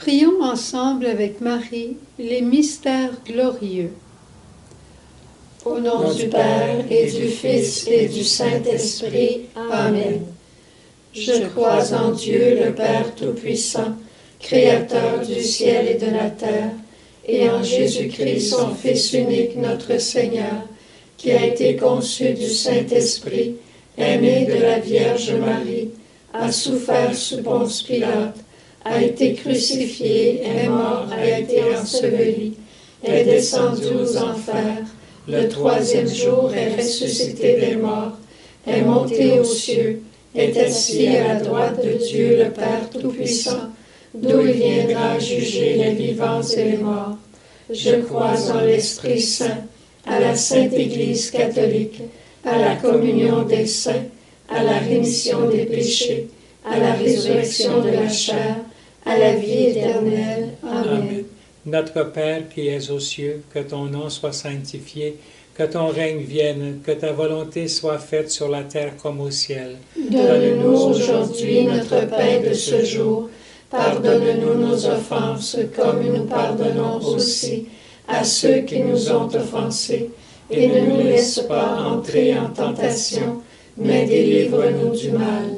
Prions ensemble avec Marie les mystères glorieux. Au nom du Père et du Fils et du Saint-Esprit. Amen. Je crois en Dieu, le Père Tout-Puissant, Créateur du ciel et de la terre, et en Jésus-Christ, son Fils unique, notre Seigneur, qui a été conçu du Saint-Esprit, est né de la Vierge Marie, a souffert sous Ponce Pilate, a été crucifié, est mort, a été enseveli, est descendu aux enfers, le troisième jour est ressuscité des morts, est monté aux cieux, est assis à la droite de Dieu le Père Tout-Puissant, d'où il viendra juger les vivants et les morts. Je crois en l'Esprit Saint, à la Sainte Église catholique, à la communion des saints, à la rémission des péchés, à la résurrection de la chair, à la vie éternelle. Amen. Notre Père qui es aux cieux, que ton nom soit sanctifié, que ton règne vienne, que ta volonté soit faite sur la terre comme au ciel. Donne-nous aujourd'hui notre pain de ce jour. Pardonne-nous nos offenses, comme nous pardonnons aussi à ceux qui nous ont offensés. Et ne nous laisse pas entrer en tentation, mais délivre-nous du mal.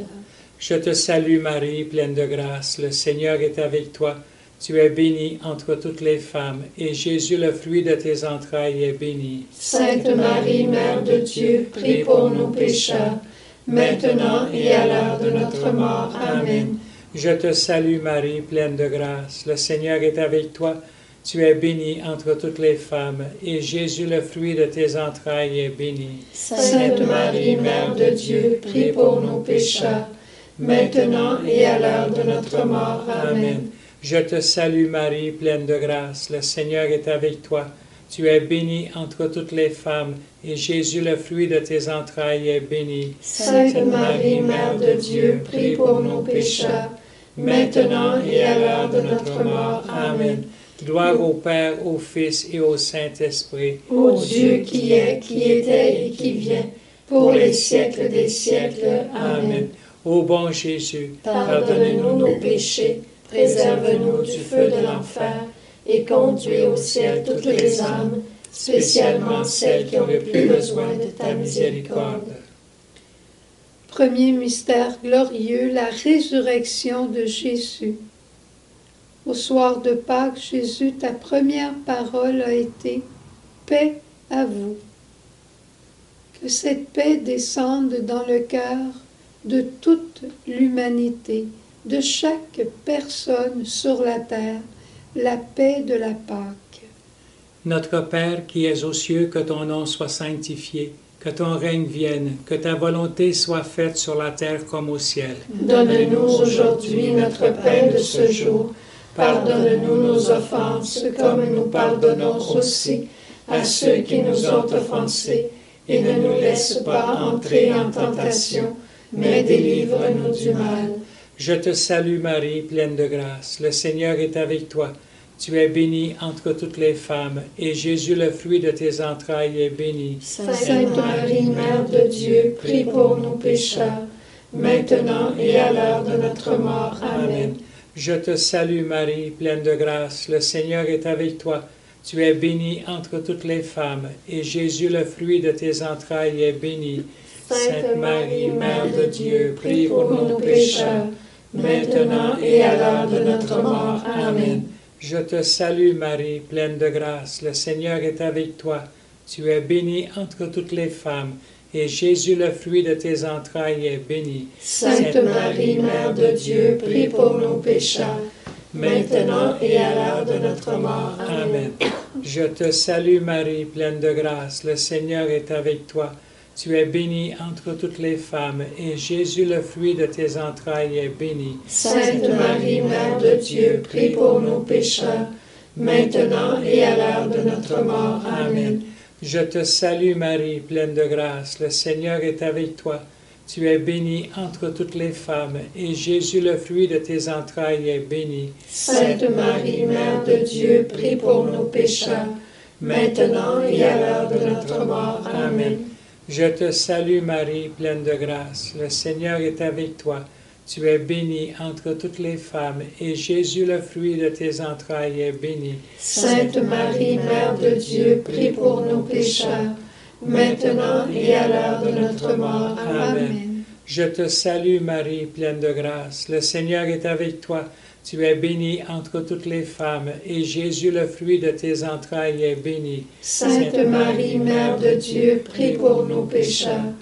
Je te salue Marie, pleine de grâce, le Seigneur est avec toi. Tu es bénie entre toutes les femmes, et Jésus, le fruit de tes entrailles, est béni. Sainte Marie, Mère de Dieu, prie pour nous pécheurs, maintenant et à l'heure de notre mort. Amen. Je te salue Marie, pleine de grâce, le Seigneur est avec toi. Tu es bénie entre toutes les femmes, et Jésus, le fruit de tes entrailles, est béni. Sainte Marie, Mère de Dieu, prie pour nous pécheurs, maintenant et à l'heure de notre mort. Amen. Je te salue Marie, pleine de grâce, le Seigneur est avec toi. Tu es bénie entre toutes les femmes, et Jésus, le fruit de tes entrailles, est béni. Sainte Marie, Mère de Dieu, prie pour nous pécheurs, maintenant et à l'heure de notre mort. Amen. Gloire au Père, au Fils et au Saint-Esprit. Ô Dieu qui est, qui était et qui vient, pour les siècles des siècles. Amen. Ô bon Jésus, pardonne-nous nos péchés, préserve-nous du feu de l'enfer, et conduis au ciel toutes les âmes, spécialement celles qui ont le plus besoin de ta miséricorde. Premier mystère glorieux, la résurrection de Jésus. Au soir de Pâques, Jésus, ta première parole a été « Paix à vous ». Que cette paix descende dans le cœur de toute l'humanité, de chaque personne sur la terre, la paix de la Pâque. Notre Père qui es aux cieux, que ton nom soit sanctifié, que ton règne vienne, que ta volonté soit faite sur la terre comme au ciel. Donne-nous aujourd'hui notre pain de ce jour. Pardonne-nous nos offenses, comme nous pardonnons aussi à ceux qui nous ont offensés, et ne nous laisse pas entrer en tentation, mais délivre-nous du mal. Je te salue Marie, pleine de grâce, le Seigneur est avec toi. Tu es bénie entre toutes les femmes, et Jésus, le fruit de tes entrailles, est béni. Sainte Marie, Mère de Dieu, prie pour nous pécheurs, maintenant et à l'heure de notre mort. Amen. Je te salue Marie, pleine de grâce, le Seigneur est avec toi. Tu es bénie entre toutes les femmes, et Jésus, le fruit de tes entrailles, est béni. Sainte Marie, Mère de Dieu, prie pour nous pécheurs, maintenant et à l'heure de notre mort. Amen. Je te salue Marie, pleine de grâce, le Seigneur est avec toi. Tu es bénie entre toutes les femmes, et Jésus, le fruit de tes entrailles, est béni. Sainte Marie, Mère de Dieu, prie pour nous pécheurs, maintenant et à l'heure de notre mort. Amen. Je te salue Marie, pleine de grâce, le Seigneur est avec toi. Tu es bénie entre toutes les femmes, et Jésus, le fruit de tes entrailles, est béni. Sainte Marie, Mère de Dieu, prie pour nous pécheurs, maintenant et à l'heure de notre mort. Amen. Je te salue Marie, pleine de grâce, le Seigneur est avec toi. Tu es bénie entre toutes les femmes, et Jésus, le fruit de tes entrailles, est béni. Sainte Marie, Mère de Dieu, prie pour nous pécheurs, maintenant et à l'heure de notre mort. Amen. Je te salue Marie, pleine de grâce, le Seigneur est avec toi. Tu es bénie entre toutes les femmes, et Jésus, le fruit de tes entrailles, est béni. Sainte Marie, Mère de Dieu, prie pour nous pécheurs, maintenant et à l'heure de notre mort. Amen. Je te salue Marie, pleine de grâce. Le Seigneur est avec toi. Tu es bénie entre toutes les femmes, et Jésus, le fruit de tes entrailles, est béni. Sainte Marie, Mère de Dieu, prie pour nous pécheurs,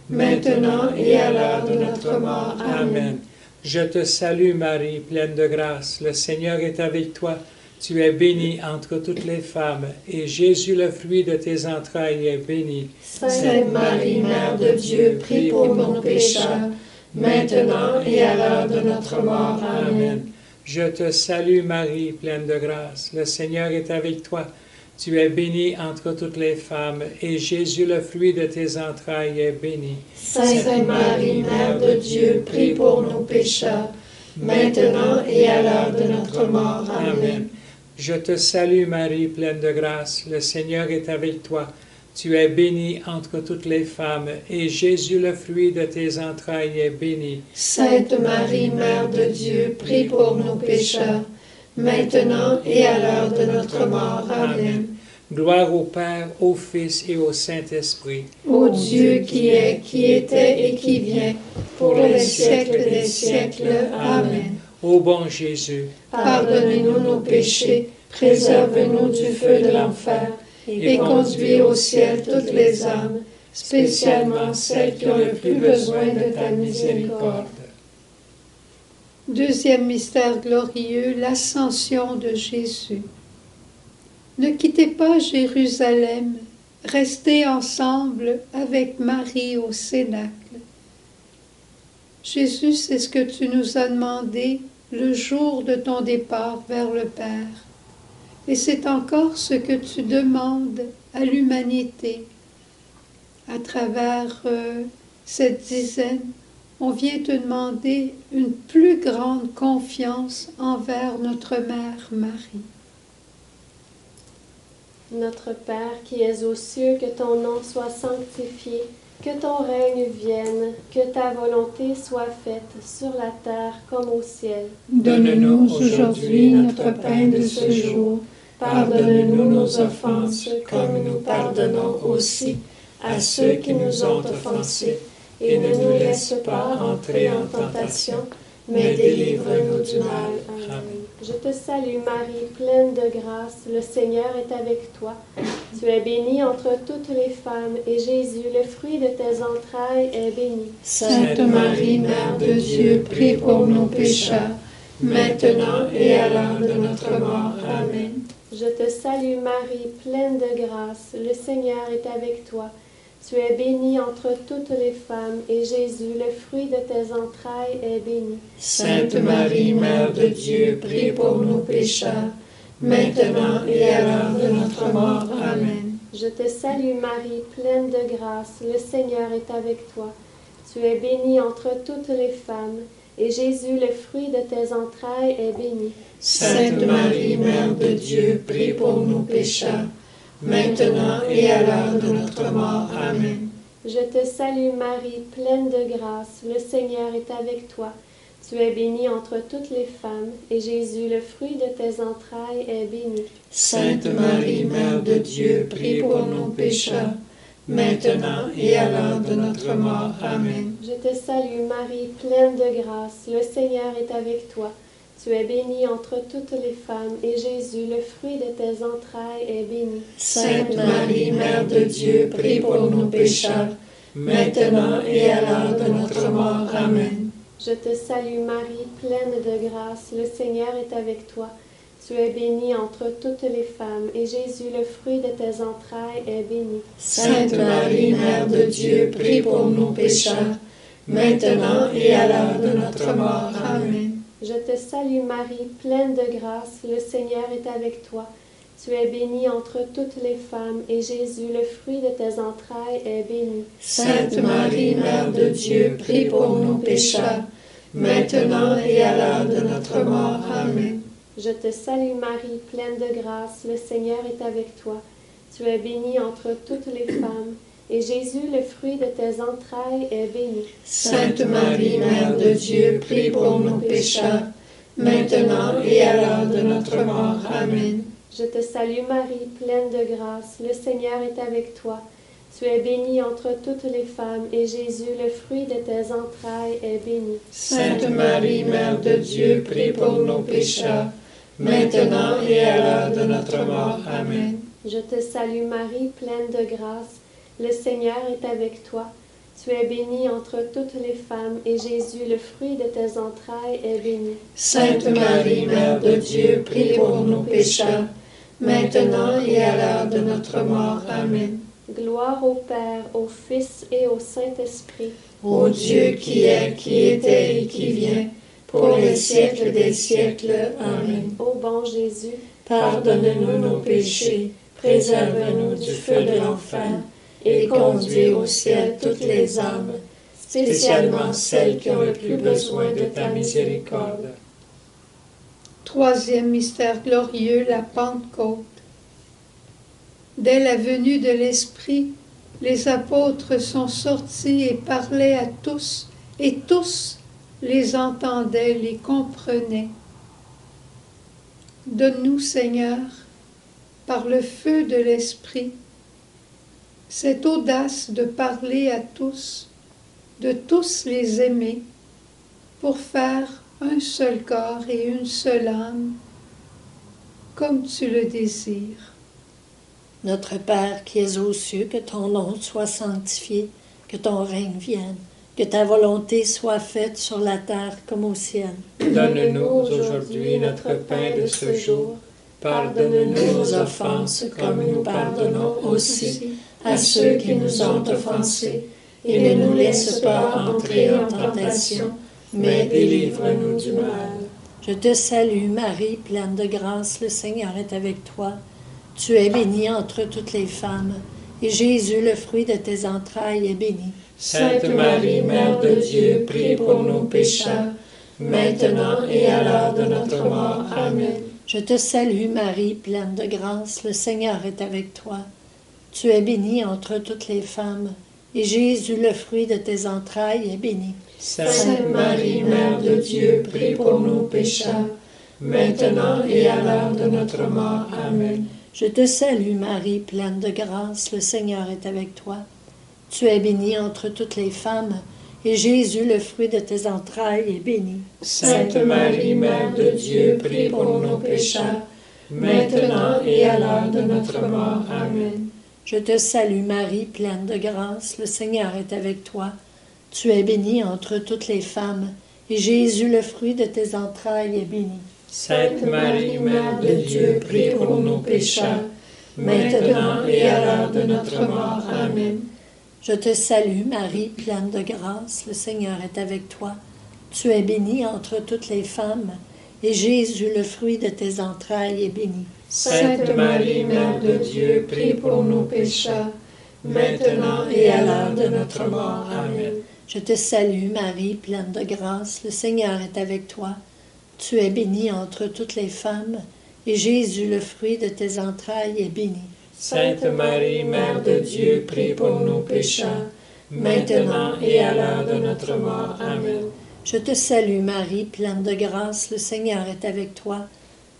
maintenant et à l'heure de notre mort. Amen. Je te salue Marie, pleine de grâce. Le Seigneur est avec toi. Tu es bénie entre toutes les femmes, et Jésus, le fruit de tes entrailles, est béni. Sainte Marie, Mère de Dieu, prie pour nous pécheurs, maintenant et à l'heure de notre mort. Amen. Je te salue Marie, pleine de grâce. Le Seigneur est avec toi. Tu es bénie entre toutes les femmes, et Jésus, le fruit de tes entrailles, est béni. Sainte Marie, Mère de Dieu, prie pour nous pécheurs, maintenant et à l'heure de notre mort. Amen. Je te salue Marie, pleine de grâce. Le Seigneur est avec toi. Tu es bénie entre toutes les femmes, et Jésus, le fruit de tes entrailles, est béni. Sainte Marie, Mère de Dieu, prie pour nous pécheurs, maintenant et à l'heure de notre mort. Amen. Gloire au Père, au Fils et au Saint-Esprit. Ô Dieu qui est, qui était et qui vient, pour les siècles des siècles. Amen. Ô bon Jésus, pardonnez-nous nos péchés, préservez-nous du feu de l'enfer, et conduis au ciel toutes les âmes, spécialement celles qui ont le plus besoin de ta miséricorde. Deuxième mystère glorieux, l'ascension de Jésus. Ne quittez pas Jérusalem, restez ensemble avec Marie au Cénacle. Jésus, c'est ce que tu nous as demandé le jour de ton départ vers le Père. Et c'est encore ce que tu demandes à l'humanité. À travers cette dizaine, on vient te demander une plus grande confiance envers notre Mère Marie. Notre Père qui es aux cieux, que ton nom soit sanctifié, que ton règne vienne, que ta volonté soit faite sur la terre comme au ciel. Donne-nous aujourd'hui notre pain de ce jour. Pardonne-nous nos offenses, comme nous pardonnons aussi à ceux qui nous ont offensés. Et ne nous laisse pas entrer en tentation, mais délivre-nous du mal. Amen. Je te salue Marie, pleine de grâce, le Seigneur est avec toi. Tu es bénie entre toutes les femmes, et Jésus, le fruit de tes entrailles, est béni. Sainte Marie, Mère de Dieu, prie pour nos pécheurs, maintenant et à l'heure de notre mort. Amen. Je te salue Marie, pleine de grâce, le Seigneur est avec toi. Tu es bénie entre toutes les femmes, et Jésus, le fruit de tes entrailles, est béni. Sainte Marie, Mère de Dieu, prie pour nos pécheurs, maintenant et à l'heure de notre mort. Amen. Je te salue Marie, pleine de grâce, le Seigneur est avec toi. Tu es bénie entre toutes les femmes, et Jésus, le fruit de tes entrailles, est béni. Sainte Marie, Mère de Dieu, prie pour nous pécheurs, maintenant et à l'heure de notre mort. Amen. Je te salue Marie, pleine de grâce, le Seigneur est avec toi. Tu es bénie entre toutes les femmes, et Jésus, le fruit de tes entrailles, est béni. Sainte Marie, Mère de Dieu, prie pour nos pécheurs, maintenant et à l'heure de notre mort. Amen. Je te salue Marie, pleine de grâce, le Seigneur est avec toi. Tu es bénie entre toutes les femmes, et Jésus, le fruit de tes entrailles, est béni. Sainte Marie, Mère de Dieu, prie pour nos pécheurs, maintenant et à l'heure de notre mort. Amen. Je te salue Marie, pleine de grâce, le Seigneur est avec toi. Tu es bénie entre toutes les femmes, et Jésus, le fruit de tes entrailles, est béni. Sainte Marie, Mère de Dieu, prie pour nos pécheurs, maintenant et à l'heure de notre mort. Amen. Je te salue Marie, pleine de grâce, le Seigneur est avec toi. Tu es bénie entre toutes les femmes, et Jésus, le fruit de tes entrailles, est béni. Sainte Marie, Mère de Dieu, prie pour nos pécheurs, maintenant et à l'heure de notre mort. Amen. Je te salue Marie, pleine de grâce, le Seigneur est avec toi. Tu es bénie entre toutes les femmes, et Jésus, le fruit de tes entrailles, est béni. Sainte Marie, Mère de Dieu, prie pour nous pécheurs, maintenant et à l'heure de notre mort. Amen. Je te salue Marie, pleine de grâce, le Seigneur est avec toi. Tu es bénie entre toutes les femmes, et Jésus, le fruit de tes entrailles, est béni. Sainte Marie, Mère de Dieu, prie pour nos pécheurs, maintenant et à l'heure de notre mort. Amen. Je te salue Marie, pleine de grâce, le Seigneur est avec toi. Tu es bénie entre toutes les femmes, et Jésus, le fruit de tes entrailles, est béni. Sainte Marie, Mère de Dieu, prie pour nous pécheurs, maintenant et à l'heure de notre mort. Amen. Gloire au Père, au Fils et au Saint-Esprit. Ô Dieu qui est, qui était et qui vient, pour les siècles des siècles. Amen. Ô bon Jésus, pardonne-nous nos péchés, préserve-nous du feu de l'enfer, et conduis au ciel toutes les âmes, spécialement celles qui ont le plus besoin de ta miséricorde. Troisième mystère glorieux, la Pentecôte. Dès la venue de l'Esprit, les apôtres sont sortis et parlaient à tous, et tous les entendaient, les comprenaient. Donne-nous, Seigneur, par le feu de l'Esprit, cette audace de parler à tous, de tous les aimer, pour faire un seul corps et une seule âme, comme tu le désires. Notre Père qui es aux cieux, que ton nom soit sanctifié, que ton règne vienne, que ta volonté soit faite sur la terre comme au ciel. Donne-nous aujourd'hui notre pain de ce jour. Pardonne-nous nos offenses comme nous pardonnons aussi à ceux qui nous ont offensés. Et ne nous laisse pas entrer en tentation, mais délivre-nous du mal. Je te salue Marie, pleine de grâce, le Seigneur est avec toi. Tu es bénie entre toutes les femmes, et Jésus, le fruit de tes entrailles, est béni. Sainte Marie, Mère de Dieu, prie pour nos pécheurs, maintenant et à l'heure de notre mort. Amen. Je te salue Marie, pleine de grâce, le Seigneur est avec toi. Tu es bénie entre toutes les femmes, et Jésus, le fruit de tes entrailles, est béni. Sainte Marie, Mère de Dieu, prie pour nos pécheurs, maintenant et à l'heure de notre mort. Amen. Je te salue Marie, pleine de grâce, le Seigneur est avec toi. Tu es bénie entre toutes les femmes, et Jésus, le fruit de tes entrailles, est béni. Sainte Marie, Mère de Dieu, prie pour nos pécheurs, maintenant et à l'heure de notre mort. Amen. Je te salue Marie, pleine de grâce, le Seigneur est avec toi. Tu es bénie entre toutes les femmes, et Jésus, le fruit de tes entrailles, est béni. Sainte Marie, Mère de Dieu, prie pour nos pécheurs, maintenant et à l'heure de notre mort. Amen. Je te salue Marie, pleine de grâce, le Seigneur est avec toi. Tu es bénie entre toutes les femmes, et Jésus, le fruit de tes entrailles, est béni. Sainte Marie, Mère de Dieu, prie pour nos pécheurs, maintenant et à l'heure de notre mort. Amen. Je te salue Marie, pleine de grâce, le Seigneur est avec toi. Tu es bénie entre toutes les femmes, et Jésus, le fruit de tes entrailles, est béni. Sainte Marie, Mère de Dieu, prie pour nos pécheurs, maintenant et à l'heure de notre mort. Amen. Je te salue Marie, pleine de grâce, le Seigneur est avec toi.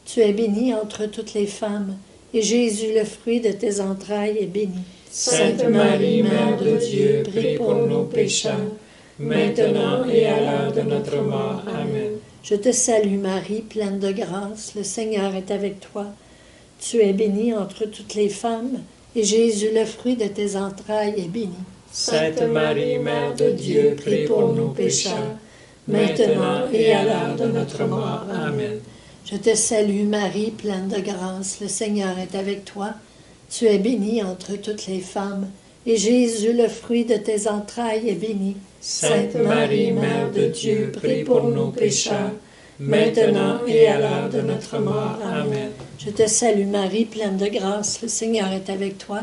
Tu es bénie entre toutes les femmes, et Jésus, le fruit de tes entrailles, est béni. Sainte Marie, Mère de Dieu, prie pour nos pécheurs, maintenant et à l'heure de notre mort. Amen. Je te salue Marie, pleine de grâce, le Seigneur est avec toi. Tu es bénie entre toutes les femmes, et Jésus, le fruit de tes entrailles, est béni. Sainte Marie, Mère de Dieu, prie pour nos pécheurs, maintenant et à l'heure de notre mort. Amen. Je te salue Marie, pleine de grâce, le Seigneur est avec toi. Tu es bénie entre toutes les femmes, et Jésus, le fruit de tes entrailles, est béni. Sainte Marie, Mère de Dieu, prie pour nos pécheurs, maintenant et à l'heure de notre mort. Amen. Je te salue Marie, pleine de grâce, le Seigneur est avec toi.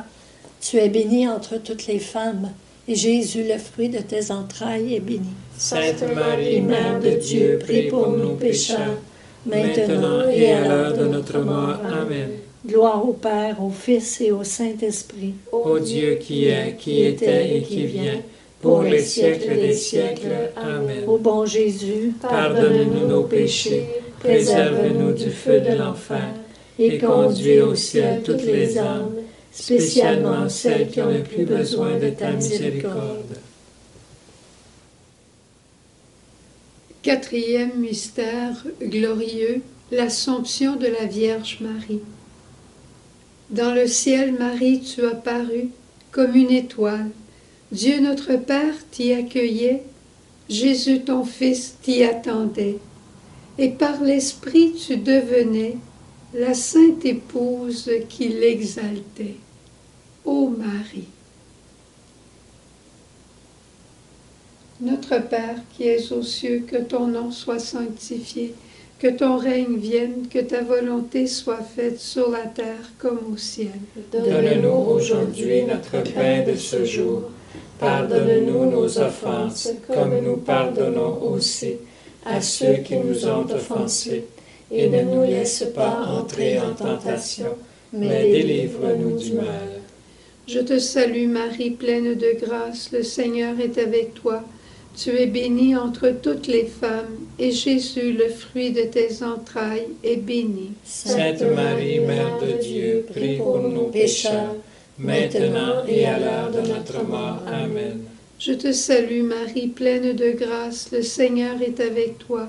Tu es bénie entre toutes les femmes, et Jésus, le fruit de tes entrailles, est béni. Sainte Marie, Mère de Dieu, prie pour nos pécheurs, maintenant et à l'heure de notre mort. Amen. Gloire au Père, au Fils et au Saint-Esprit. Ô Dieu qui est, qui était et qui vient, pour les siècles des siècles. Amen. Ô bon Jésus, Pardonne-nous nos péchés, préserve-nous du feu de l'enfer, et conduis au ciel toutes les âmes, spécialement celles qui ont le plus besoin de ta miséricorde. Quatrième mystère glorieux, l'Assomption de la Vierge Marie. Dans le ciel, Marie, tu as paru comme une étoile. Dieu notre Père t'y accueillait, Jésus ton Fils t'y attendait. Et par l'Esprit tu devenais la sainte épouse qui l'exaltait. Ô Marie! Notre Père qui es aux cieux, que ton nom soit sanctifié, que ton règne vienne, que ta volonté soit faite sur la terre comme au ciel. Donne-nous aujourd'hui notre pain de ce jour. Pardonne-nous nos offenses, comme nous pardonnons aussi à ceux qui nous ont offensés. Et ne nous laisse pas entrer en tentation, mais délivre-nous du mal. Je te salue Marie, pleine de grâce, le Seigneur est avec toi. Tu es bénie entre toutes les femmes, et Jésus, le fruit de tes entrailles, est béni. Sainte Marie, Mère de Dieu, prie pour nous pécheurs, maintenant et à l'heure de notre mort. Amen. Je te salue Marie, pleine de grâce, le Seigneur est avec toi.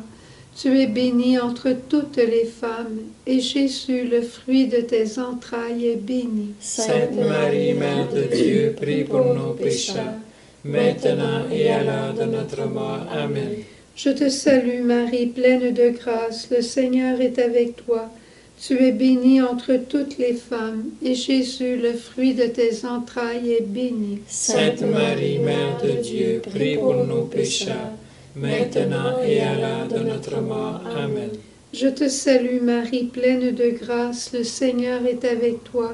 Tu es bénie entre toutes les femmes, et Jésus, le fruit de tes entrailles, est béni. Sainte Marie, Mère de Dieu, prie pour nos pécheurs, maintenant et à l'heure de notre mort. Amen. Je te salue Marie, pleine de grâce, le Seigneur est avec toi. Tu es bénie entre toutes les femmes, et Jésus, le fruit de tes entrailles, est béni. Sainte Marie, Mère de Dieu, prie pour nos pécheurs, maintenant et à l'heure de notre mort. Amen. Je te salue Marie, pleine de grâce, le Seigneur est avec toi.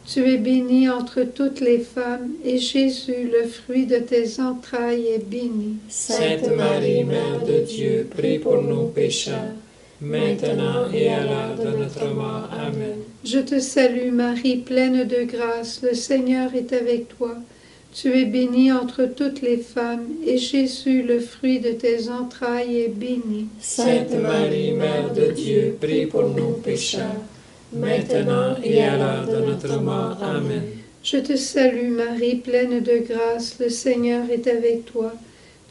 Tu es bénie entre toutes les femmes, et Jésus, le fruit de tes entrailles, est béni. Sainte Marie, Mère de Dieu, prie pour nos pécheurs, maintenant et à l'heure de notre mort. Amen. Je te salue Marie, pleine de grâce, le Seigneur est avec toi. Tu es bénie entre toutes les femmes, et Jésus, le fruit de tes entrailles, est béni. Sainte Marie, Mère de Dieu, prie pour nos pécheurs, maintenant et à l'heure de notre mort. Amen. Je te salue Marie, pleine de grâce, le Seigneur est avec toi.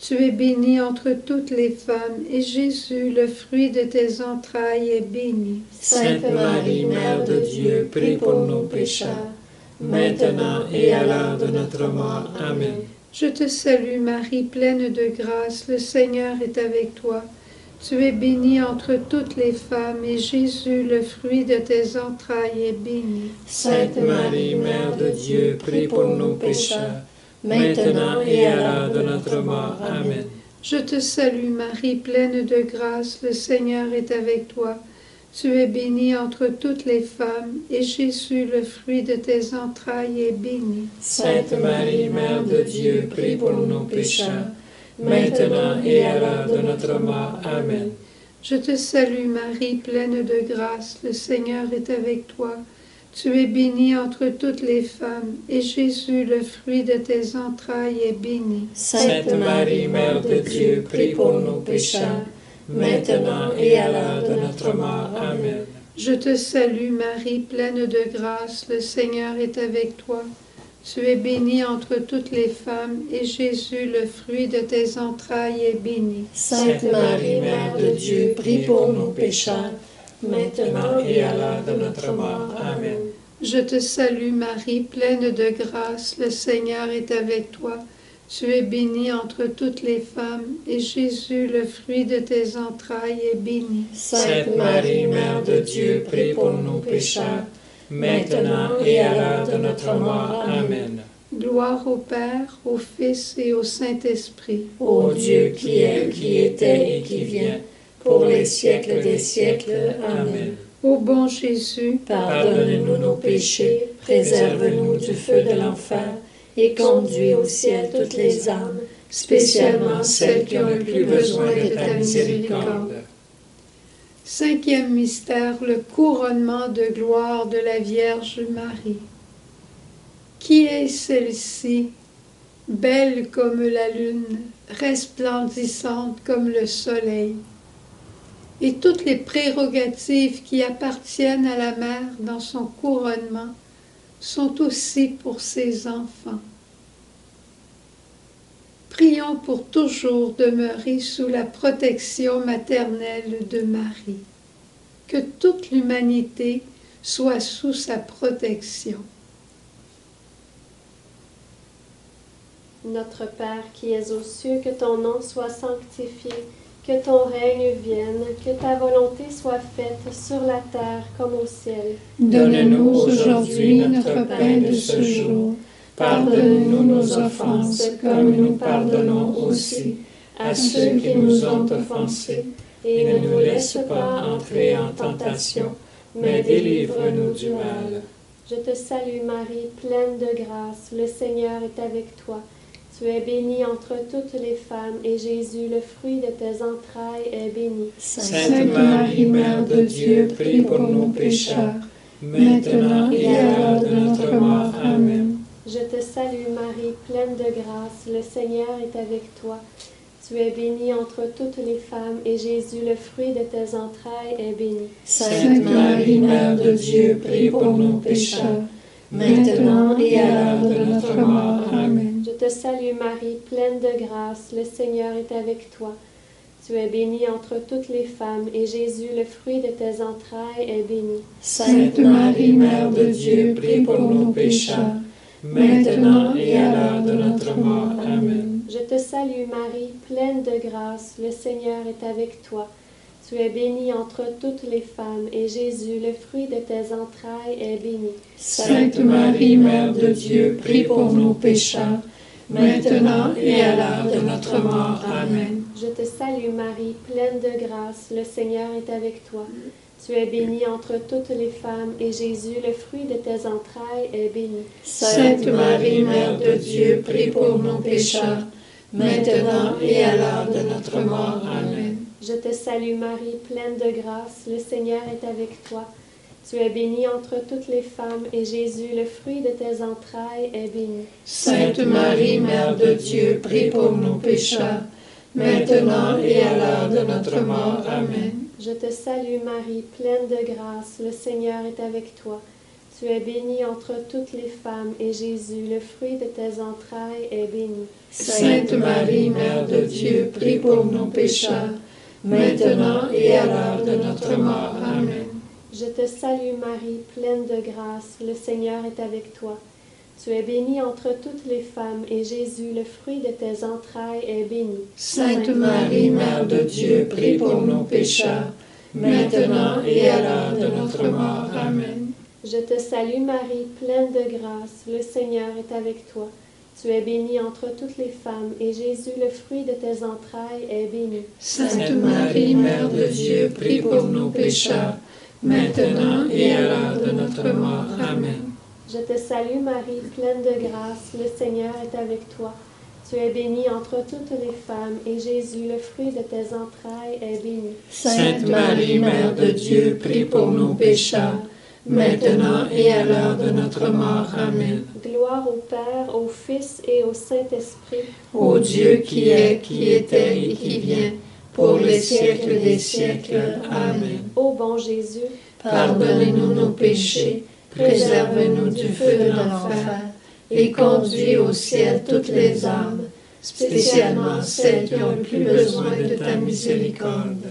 Tu es bénie entre toutes les femmes, et Jésus, le fruit de tes entrailles, est béni. Sainte Marie, Mère de Dieu, prie pour nos pécheurs, maintenant et à l'heure de notre mort. Amen. Je te salue Marie, pleine de grâce, le Seigneur est avec toi. Tu es bénie entre toutes les femmes, et Jésus, le fruit de tes entrailles, est béni. Sainte Marie, Mère de Dieu, prie pour nos pécheurs, maintenant et à l'heure de notre mort. Amen. Je te salue Marie, pleine de grâce, le Seigneur est avec toi. Tu es bénie entre toutes les femmes, et Jésus, le fruit de tes entrailles, est béni. Sainte Marie, Mère de Dieu, prie pour nos pécheurs, maintenant et à l'heure de notre mort. Amen. Je te salue Marie, pleine de grâce, le Seigneur est avec toi. Tu es bénie entre toutes les femmes, et Jésus, le fruit de tes entrailles, est béni. Sainte Marie, Mère de Dieu, prie pour nos pécheurs, maintenant et à l'heure de notre mort. Amen. Je te salue Marie, pleine de grâce, le Seigneur est avec toi. Tu es bénie entre toutes les femmes, et Jésus, le fruit de tes entrailles, est béni. Sainte Marie, Mère de Dieu, prie pour nos pécheurs, maintenant et à l'heure de notre mort. Amen. Je te salue Marie, pleine de grâce, le Seigneur est avec toi. Tu es bénie entre toutes les femmes, et Jésus, le fruit de tes entrailles, est béni. Sainte Marie, Mère de Dieu, prie pour nos pécheurs, maintenant et à l'heure de notre mort. Amen. Gloire au Père, au Fils et au Saint-Esprit. Ô Dieu qui est, qui était et qui vient, pour les siècles des siècles. Amen. Ô bon Jésus, pardonne-nous nos péchés, préserve-nous du feu de l'enfer, et conduis au ciel toutes les âmes, spécialement celles qui ont le plus besoin de ta miséricorde. Cinquième mystère, le couronnement de gloire de la Vierge Marie. Qui est celle-ci, belle comme la lune, resplendissante comme le soleil? Et toutes les prérogatives qui appartiennent à la mère dans son couronnement sont aussi pour ses enfants. Prions pour toujours demeurer sous la protection maternelle de Marie. Que toute l'humanité soit sous sa protection. Notre Père qui es aux cieux, que ton nom soit sanctifié, que ton règne vienne, que ta volonté soit faite sur la terre comme au ciel. Donne-nous aujourd'hui notre pain de ce jour. Pardonne-nous nos offenses, comme nous pardonnons aussi à ceux qui nous ont offensés. Et ne nous laisse pas entrer en tentation, mais délivre-nous du mal. Je te salue Marie, pleine de grâce, le Seigneur est avec toi. Tu es bénie entre toutes les femmes, et Jésus, le fruit de tes entrailles, est béni. Sainte Marie, Mère de Dieu, prie pour nos pécheurs, maintenant et à l'heure de notre mort. Amen. Je te salue Marie, pleine de grâce, le Seigneur est avec toi. Tu es bénie entre toutes les femmes, et Jésus, le fruit de tes entrailles, est béni. Sainte Marie, Mère de Dieu, prie pour nos pécheurs, maintenant et à l'heure de notre mort. Amen. Je te salue Marie, pleine de grâce, le Seigneur est avec toi. Tu es bénie entre toutes les femmes, et Jésus, le fruit de tes entrailles, est béni. Sainte Marie, Mère de Dieu, prie pour nos pécheurs, maintenant et à l'heure de notre mort. Amen. Je te salue Marie, pleine de grâce, le Seigneur est avec toi. Tu es bénie entre toutes les femmes, et Jésus, le fruit de tes entrailles, est béni. Sainte Marie, Mère de Dieu, prie pour nos pécheurs, maintenant et à l'heure de notre mort. Amen. Je te salue Marie, pleine de grâce, le Seigneur est avec toi. Tu es bénie entre toutes les femmes, et Jésus, le fruit de tes entrailles, est béni. Sainte Marie, Mère de Dieu, prie pour nos pécheurs, maintenant et à l'heure de notre mort. Amen. Je te salue Marie, pleine de grâce, le Seigneur est avec toi. Tu es bénie entre toutes les femmes, et Jésus, le fruit de tes entrailles, est béni. Sainte Marie, Mère de Dieu, prie pour nos pécheurs, maintenant et à l'heure de notre mort. Amen. Je te salue Marie, pleine de grâce, le Seigneur est avec toi. Tu es bénie entre toutes les femmes, et Jésus, le fruit de tes entrailles, est béni. Sainte Marie, Mère de Dieu, prie pour nos pécheurs, maintenant et à l'heure de notre mort. Amen. Je te salue Marie, pleine de grâce, le Seigneur est avec toi. Tu es bénie entre toutes les femmes, et Jésus, le fruit de tes entrailles, est béni. Sainte Marie, Mère de Dieu, prie pour nos pécheurs, maintenant et à l'heure de notre mort. Amen. Je te salue Marie, pleine de grâce, le Seigneur est avec toi. Tu es bénie entre toutes les femmes, et Jésus, le fruit de tes entrailles, est béni. Sainte Marie, Mère de Dieu, prie pour nos pécheurs, maintenant et à l'heure de notre mort. Amen. Je te salue Marie, pleine de grâce, le Seigneur est avec toi. Tu es bénie entre toutes les femmes, et Jésus, le fruit de tes entrailles, est béni. Sainte Marie, Mère de Dieu, prie pour nos pécheurs, maintenant et à l'heure de notre mort. Amen. Gloire au Père, au Fils et au Saint-Esprit. Ô Dieu qui est, qui était et qui vient, pour les siècles des siècles. Amen. Ô bon Jésus, pardonnez-nous nos péchés, préservez-nous du feu de l'enfer, et conduis au ciel toutes les âmes, spécialement celles qui ont le plus besoin de ta miséricorde.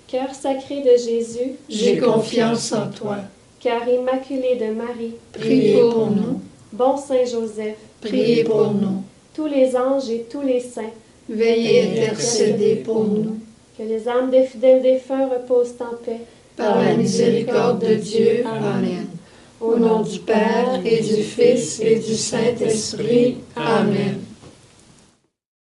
Cœur sacré de Jésus, j'ai confiance en toi. Cœur immaculé de Marie, priez pour nous. Bon Saint Joseph, priez pour nous. Tous les anges et tous les saints, veillez intercéder pour nous. Que les âmes des fidèles défunts reposent en paix. Par la miséricorde de Dieu. Amen. Au nom du Père et du Fils et du Saint-Esprit. Amen.